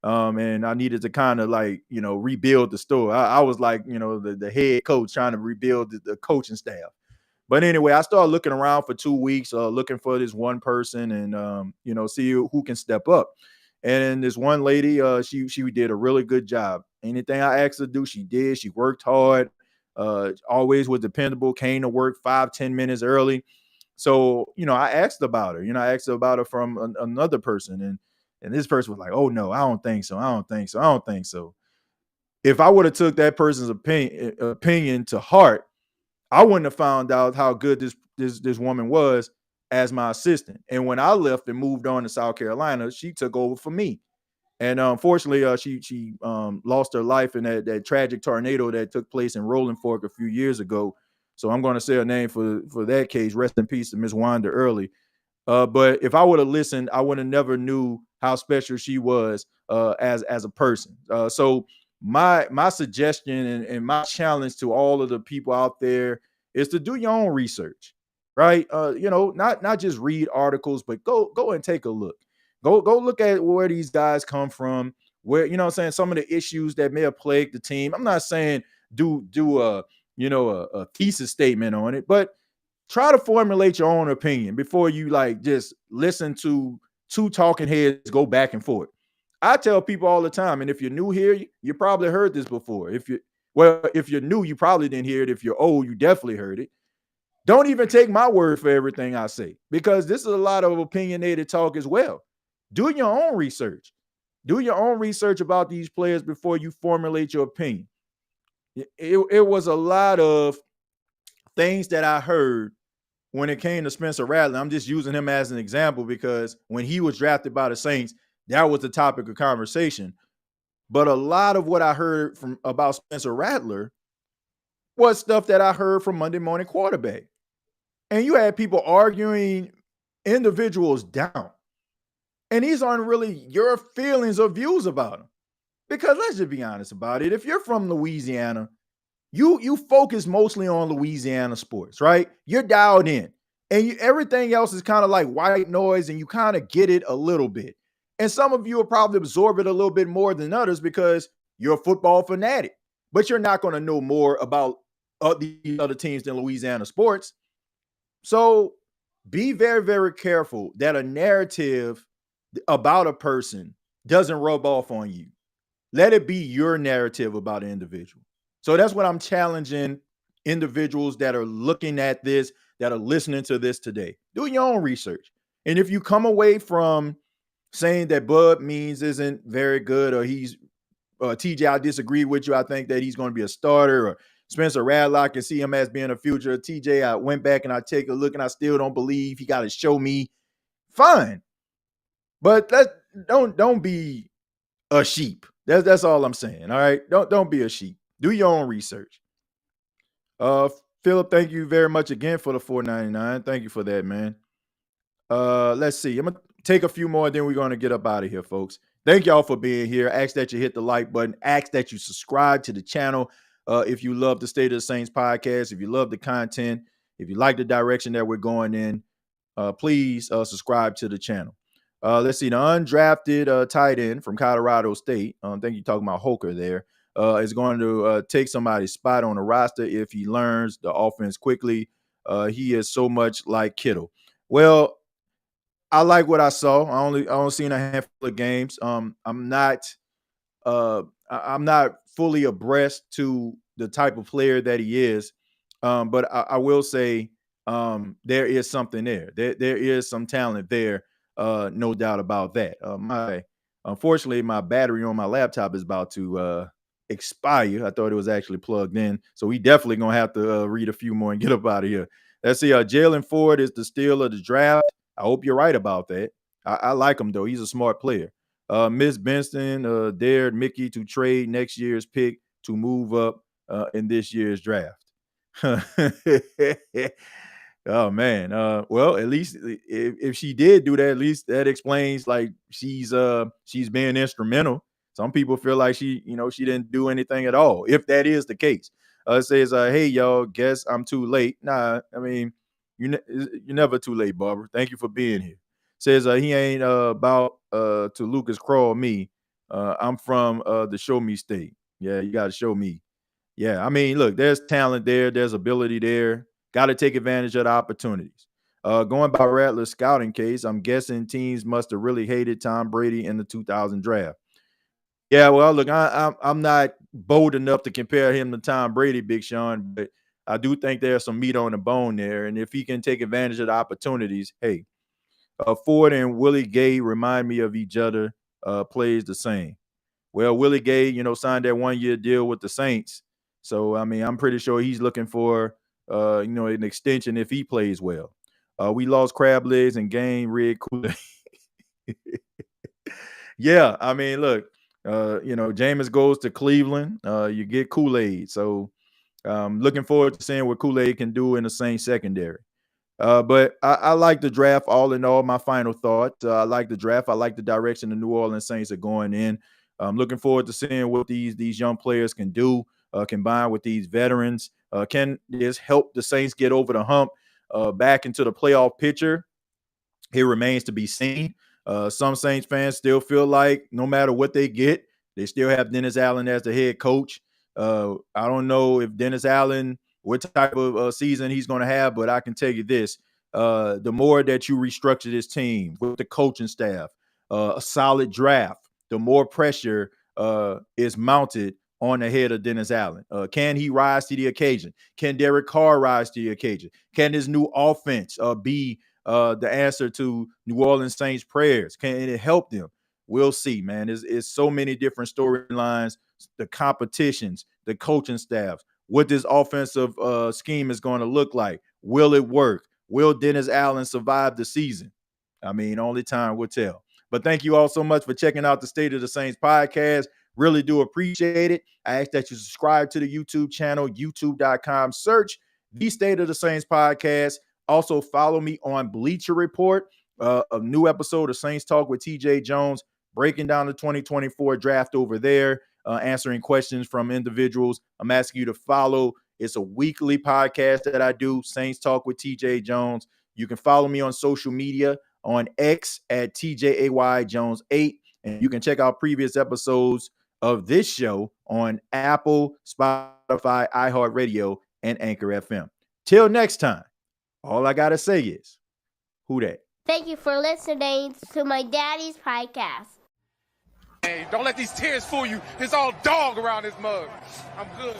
And I needed to kind of rebuild the store. I was like, the head coach trying to rebuild the coaching staff. But anyway, I started looking around for 2 weeks, looking for this one person and, see who can step up. And this one lady, she did a really good job. Anything I asked her to do, she did. She worked hard. Always was dependable, came to work 5-10 minutes early. So, I asked about her. I asked her about her from another person. And this person was like, oh, no, I don't think so. I don't think so. I don't think so. If I would have took that person's opinion to heart, I wouldn't have found out how good this woman was as my assistant. And when I left and moved on to South Carolina, she took over for me. And unfortunately, she lost her life in that tragic tornado that took place in Rolling Fork a few years ago. So I'm going to say her name for that case. Rest in peace to Miss Wanda Early. But if I would have listened, I would have never knew how special she was as a person. So my suggestion and my challenge to all of the people out there is to do your own research, right? Not just read articles, but go and take a look. Go look at where these guys come from, where, some of the issues that may have plagued the team. I'm not saying do a thesis statement on it, but try to formulate your own opinion before you just listen to two talking heads go back and forth. I tell people all the time, and if you're new here, you probably heard this before. If you're new, you probably didn't hear it. If you're old, you definitely heard it. Don't even take my word for everything I say, because this is a lot of opinionated talk as well. Do your own research. Do your own research about these players before you formulate your opinion. It was a lot of things that I heard when it came to Spencer Rattler. I'm just using him as an example because when he was drafted by the Saints, that was the topic of conversation. But a lot of what I heard from about Spencer Rattler was stuff that I heard from Monday Morning Quarterback. And you had people arguing individuals down. And these aren't really your feelings or views about them. Because let's just be honest about it. If you're from Louisiana, you focus mostly on Louisiana sports, right? You're dialed in. And everything else is kind of like white noise, and you kind of get it a little bit. And some of you will probably absorb it a little bit more than others because you're a football fanatic. But you're not going to know more about the other teams than Louisiana sports. So be very, very careful that a narrative about a person doesn't rub off on you. Let it be your narrative about an individual. So that's what I'm challenging individuals that are looking at this, that are listening to this today. Do your own research. And if you come away from saying that Bud Means isn't very good, or he's TJ, I disagree with you. I think that he's going to be a starter, or Spencer Rattler, I can see him as being a future. TJ, I went back and I take a look and I still don't believe. He got to show me. Fine. But don't be a sheep. That's all I'm saying. All right. Don't be a sheep. Do your own research. Philip, thank you very much again for the $4.99. Thank you for that, man. Let's see. I'm gonna take a few more, then we're gonna get up out of here, folks. Thank y'all for being here. Ask that you hit the like button. Ask that you subscribe to the channel. If you love the State of the Saints podcast, if you love the content, if you like the direction that we're going in, please subscribe to the channel. Let's see. The undrafted tight end from Colorado State, I think you're talking about Hoker there, is going to take somebody's spot on the roster if he learns the offense quickly. He is so much like Kittle. Well, I like what I saw. I only seen a handful of games. I'm not fully abreast to the type of player that he is, but I will say there is something there. There is some talent there, no doubt about that. Unfortunately, my battery on my laptop is about to expire. I thought it was actually plugged in, so we definitely gonna have to read a few more and get up out of here. Let's see. Jalen Ford is the steal of the draft. I hope you're right about that. I like him, though. He's a smart player. Miss Benson dared Mickey to trade next year's pick to move up in this year's draft. Oh, man. Well, at least if she did do that, at least that explains like she's being instrumental. Some people feel like she didn't do anything at all, if that is the case. It says, hey, y'all, guess I'm too late. Nah, I mean, you're never too late, Barbara. Thank you for being here. Says he ain't about to Lucas Crawl me. I'm from the show me state. Yeah, you got to show me. Yeah, I mean, look, there's talent there. There's ability there. Got to take advantage of the opportunities. Going by Rattler's scouting case, I'm guessing teams must have really hated Tom Brady in the 2000 draft. Yeah, well, look, I'm not bold enough to compare him to Tom Brady, Big Sean, but I do think there's some meat on the bone there. And if he can take advantage of the opportunities, hey, Ford and Willie Gay remind me of each other, plays the same. Well, Willie Gay, signed that 1-year deal with the Saints. So, I mean, I'm pretty sure he's looking for, an extension if he plays well. We lost crab legs and gained red Kool-Aid. Yeah, I mean, look, Jameis goes to Cleveland. You get Kool-Aid. So, looking forward to seeing what Kool-Aid can do in the Saints secondary. But I like the draft all in all. My final thought, I like the draft. I like the direction the New Orleans Saints are going in. I'm looking forward to seeing what these young players can do, combined with these veterans. Can this help the Saints get over the hump back into the playoff picture? It remains to be seen. Some Saints fans still feel like no matter what they get, they still have Dennis Allen as the head coach. I don't know if Dennis Allen, what type of season he's going to have, but I can tell you this. The more that you restructure this team with the coaching staff, a solid draft, the more pressure is mounted on the head of Dennis Allen. Can he rise to the occasion? Can Derek Carr rise to the occasion? Can his new offense be the answer to New Orleans Saints prayers? Can it help them? we'll see, man. It's so many different storylines, the competitions, the coaching staffs, what this offensive scheme is going to look like. Will it work? Will Dennis Allen survive the season? I mean, only time will tell. But thank you all so much for checking out the State of the Saints podcast. Really do appreciate it. I ask that you subscribe to the YouTube channel, youtube.com. Search the State of the Saints podcast. Also follow me on Bleacher Report, a new episode of Saints Talk with TJ Jones, breaking down the 2024 draft over there, answering questions from individuals. I'm asking you to follow. It's a weekly podcast that I do, Saints Talk with TJ Jones. You can follow me on social media on X at TJAYJones8. And you can check out previous episodes of this show on Apple, Spotify, iHeartRadio, and Anchor FM. Till next time, all I got to say is, who that? Thank you for listening to my daddy's podcast. Hey, don't let these tears fool you. There's all dog around this mug. I'm good.